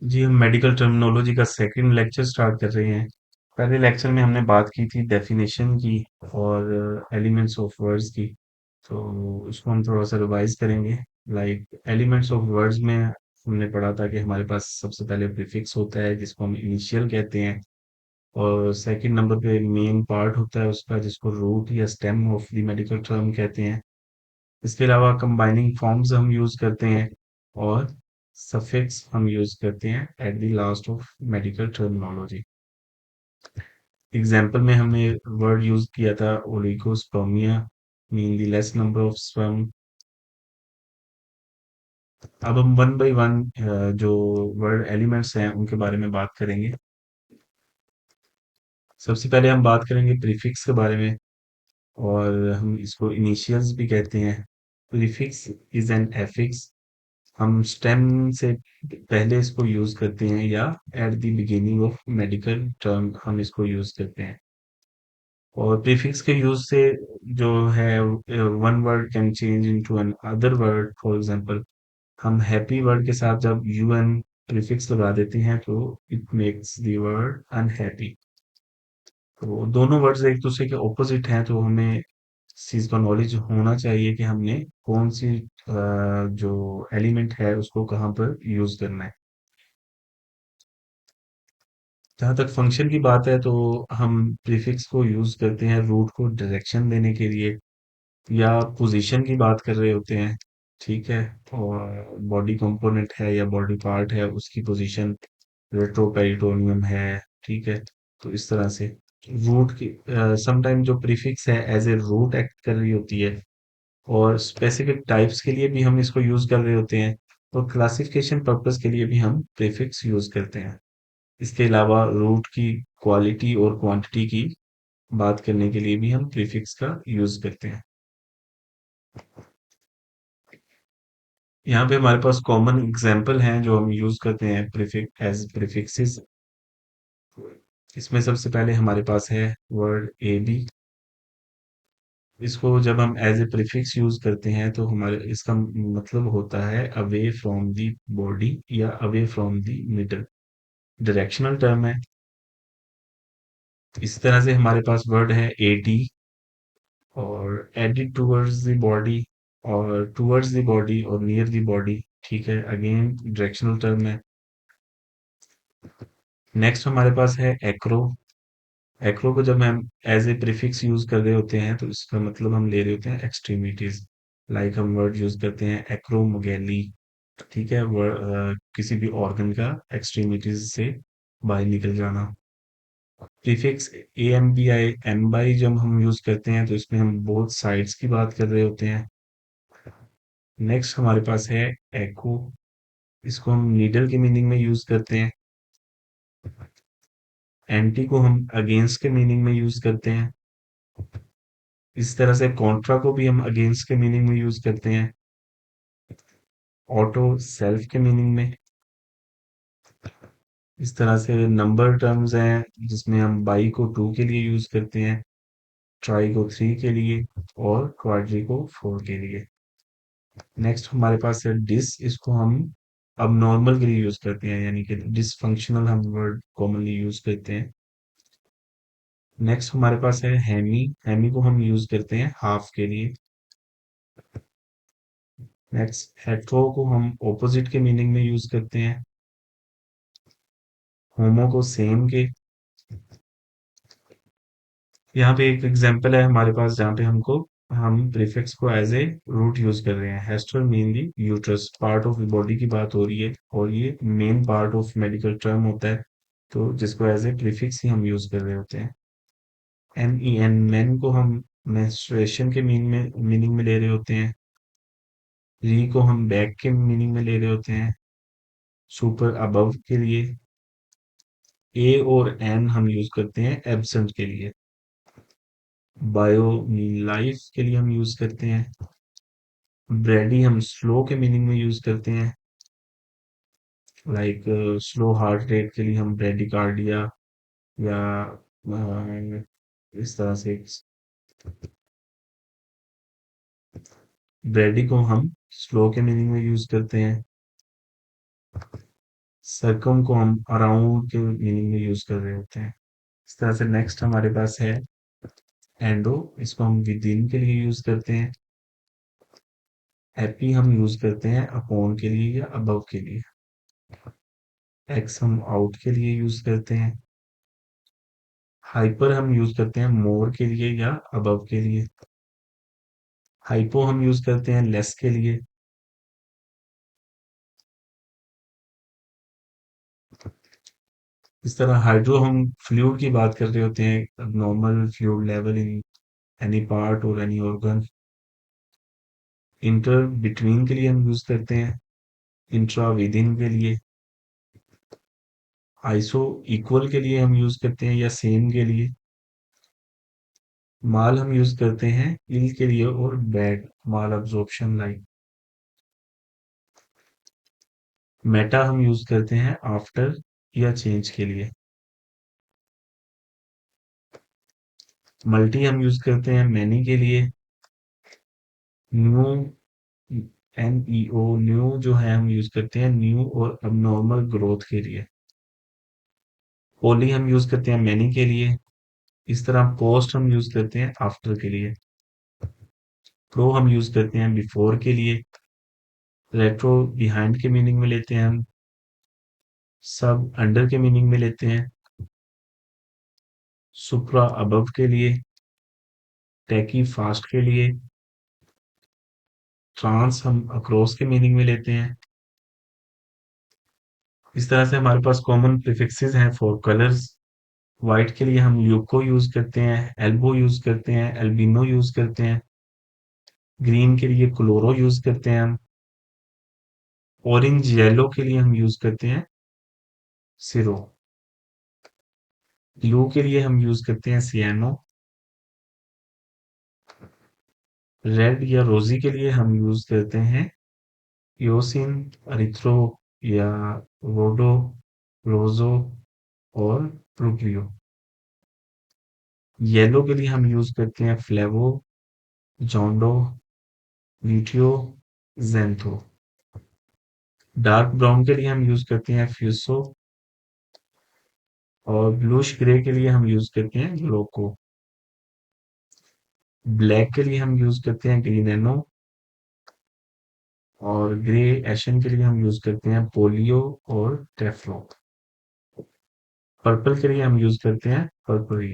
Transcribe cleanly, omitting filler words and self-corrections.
जी, हम medical terminology का second lecture start कर रहे हैं। पहले लेक्चर में हमने बात की थी डेफिनेशन की और एलिमेंट्स ऑफ वर्ड्स की। तो उसको हम थोड़ा सा रिवाइज करेंगे। लाइक एलिमेंट्स ऑफ वर्ड्स में हमने पढ़ा था कि हमारे पास सबसे पहले प्रीफिक्स होता है जिसको हम इनिशियल कहते हैं, और सेकंड नंबर पे मेन पार्ट होता है उसका जिसको रूट या stem of the medical term कहते हैं। इसके अलावा कंबाइनिंग फॉर्म्स हम यूज करते हैं और सफिक्स हम यूज करते हैं at the last of medical terminology. Example में हमने वर्ड यूज किया था oligospermia, mean the less number of sperm. अब हम वन बाय वन जो वर्ड एलिमेंट्स हैं उनके बारे में बात करेंगे। सबसे पहले हम बात करेंगे प्रीफिक्स के बारे में, और हम इसको इनिशियल्स भी कहते हैं। Prefix is an affix. हम स्टेम से पहले इसको यूज करते हैं या at the beginning of medical term हम इसको यूज करते हैं। और प्रीफिक्स के यूज से जो है one word can change into another word. For example, हम हैप्पी वर्ड के साथ जब यूएन प्रीफिक्स लगा देते हैं तो it makes the word unhappy. तो दोनों वर्ड्स एक दूसरे के ऑपोजिट हैं, तो हमें इस चीज का नॉलेज होना चाहिए कि हमने कौन सी जो एलिमेंट है उसको कहाँ पर यूज करना है। जहाँ तक फंक्शन की बात है तो हम प्रीफिक्स को यूज करते हैं रूट को डायरेक्शन देने के लिए, या पोजीशन की बात कर रहे होते हैं। ठीक है। और बॉडी कंपोनेंट है या बॉडी पार्ट है उसकी पोजीशन रेट्रोपेरिटोनियम है। ठीक है। तो इस तरह से रूट की समटाइम जो प्रीफिक्स है एज ए रूट एक्ट कर रही होती है, और स्पेसिफिक टाइप्स के लिए भी हम इसको यूज कर रहे होते हैं, और क्लासिफिकेशन पर्पस के लिए भी हम प्रीफिक्स यूज करते हैं। इसके अलावा रूट की क्वालिटी और क्वांटिटी की बात करने के लिए भी हम प्रीफिक्स का यूज करते हैं। यहाँ पे हमारे पास कॉमन एग्जाम्पल हैं जो हम यूज करते हैं प्रीफिक्स एज प्रीफिक्सेस। इसमें सबसे पहले हमारे पास है वर्ड ए बी। इसको जब हम एज ए प्रीफिक्स यूज करते हैं तो हमारे इसका मतलब होता है अवे फ्रॉम द बॉडी या away from the middle. Directional term है। इस तरह से हमारे पास वर्ड है एडी, और एडिड टूवर्ड्स द बॉडी, और टूवर्ड्स द बॉडी और नियर द बॉडी। ठीक है, अगेन डायरेक्शनल टर्म है। नेक्स्ट हमारे पास है एक्रो। एक्रो को जब हम एज ए प्रीफिक्स यूज कर रहे होते हैं तो इसका मतलब हम ले रहे होते हैं एक्सट्रीमिटीज। लाइक हम वर्ड यूज करते हैं एक्रोमोगेली। ठीक है, किसी भी ऑर्गन का एक्सट्रीमिटीज से बाहर निकल जाना। Prefix A M B I M by जब हम यूज करते हैं तो इसमें हम बोथ साइड्स की बात कर रहे होते हैं। नेक्स्ट हमारे पास है एको। इसको हम नीडल के मीनिंग में यूज करते हैं। एंटी को हम अगेंस्ट के मीनिंग में यूज करते हैं। इस तरह से कॉन्ट्रा को भी हम अगेंस्ट के मीनिंग में यूज करते हैं। ऑटो सेल्फ के मीनिंग में। इस तरह से नंबर टर्म्स हैं जिसमें हम बाई को टू के लिए यूज करते हैं, ट्राई को थ्री के लिए, और क्वाड्री को फोर के लिए। नेक्स्ट हमारे पास है डिस। इसको हम अब नॉर्मल के लिए यूज करते हैं, यानी कि डिसफंक्शनल हम वर्ड कॉमनली यूज करते हैं। नेक्स्ट हमारे पास है हैमी। हैमी को हम यूज करते हैं हाफ के लिए। नेक्स्ट हेट्रो को हम ऑपोजिट के मीनिंग में यूज करते हैं। होमो को सेम के। यहाँ पे एक एग्जांपल है हमारे पास जहाँ पे हम प्रीफिक्स को एज ए रूट यूज कर रहे हैं। Hester mainly uterus part of body की बात हो रही है, और ये main part of medical term होता है, तो जिसको एज ए प्रीफिक्स ही हम यूज कर रहे होते हैं। एम ई एन मैन को हम मेंस्ट्रुएशन के मीनिंग में ले रहे होते हैं। री को हम बैक के मीनिंग में ले रहे होते हैं, सुपर अबव के लिए। ए और एन हम यूज करते हैं एब्सेंट के लिए। बायो लाइफ के लिए हम यूज करते हैं। ब्रेडी हम स्लो के मीनिंग में यूज करते हैं। लाइक स्लो हार्ट रेट के लिए हम ब्रेडिकार्डिया, या इस तरह से ब्रेडी को हम स्लो के मीनिंग में यूज करते हैं। सर्कम को हम अराउंड के मीनिंग में यूज कर रहे होते हैं। इस तरह से नेक्स्ट हमारे पास है एंडो, इसको हम विद इन के लिए यूज करते हैं। एपी हम यूज करते हैं अपॉन के लिए या अबव के लिए। एक्स हम आउट के लिए यूज करते हैं। हाइपर हम यूज करते हैं मोर के लिए या अबव के लिए। हाइपो हम यूज करते हैं लेस के लिए। इस तरह हाइड्रो हम फ्लूइड की बात कर रहे होते हैं, normal fluid level in any part और एनी ऑर्गन। इंटर बिटवीन के लिए हम यूज करते हैं। इंट्रा विद इन के लिए। आइसो इक्वल के लिए हम यूज करते हैं या सेम के लिए। माल हम यूज करते हैं इल के लिए और बैड माल अब्जॉर्प्शन लाइक। मेटा हम यूज करते हैं आफ्टर या चेंज के लिए। मल्टी हम यूज करते हैं मैनी के लिए। न्यू NEO न्यू जो है हम यूज करते हैं न्यू और अबनॉर्मल ग्रोथ के लिए। पोली हम यूज करते हैं मैनी के लिए। इस तरह पोस्ट हम यूज करते हैं आफ्टर के लिए। प्रो हम यूज करते हैं बिफोर के लिए। रेट्रो बिहाइंड के मीनिंग में लेते हैं हम। सब अंडर के मीनिंग में लेते हैं। सुप्रा अबव के लिए। टैकी फास्ट के लिए। ट्रांस हम अक्रॉस के मीनिंग में लेते हैं। इस तरह से हमारे पास कॉमन प्रीफिक्सेस हैं फॉर कलर्स। व्हाइट के लिए हम ल्यूको यूज करते हैं, एल्बो यूज करते हैं, एल्बिनो यूज करते हैं। ग्रीन के लिए क्लोरो यूज करते हैं हम। ऑरेंज येलो के लिए हम यूज करते हैं सिरो। ब्लू के लिए हम यूज करते हैं सियानो। रेड या रोजी के लिए हम यूज करते हैं योसिन, अरिथ्रो या रोडो, रोजो और प्रोक्लियो। येलो के लिए हम यूज करते हैं फ्लेवो, जोंडो, वीटियो, जेंथो। डार्क ब्राउन के लिए हम यूज करते हैं फ्यूसो और ब्लूश ग्रे के लिए हम यूज करते हैं ग्लोको। ब्लैक के लिए हम यूज करते हैं ग्रीनेनो और ग्रे एशन के लिए हम यूज करते हैं पोलियो और टेफ्लॉन। पर्पल के लिए हम यूज करते हैं पर्पल।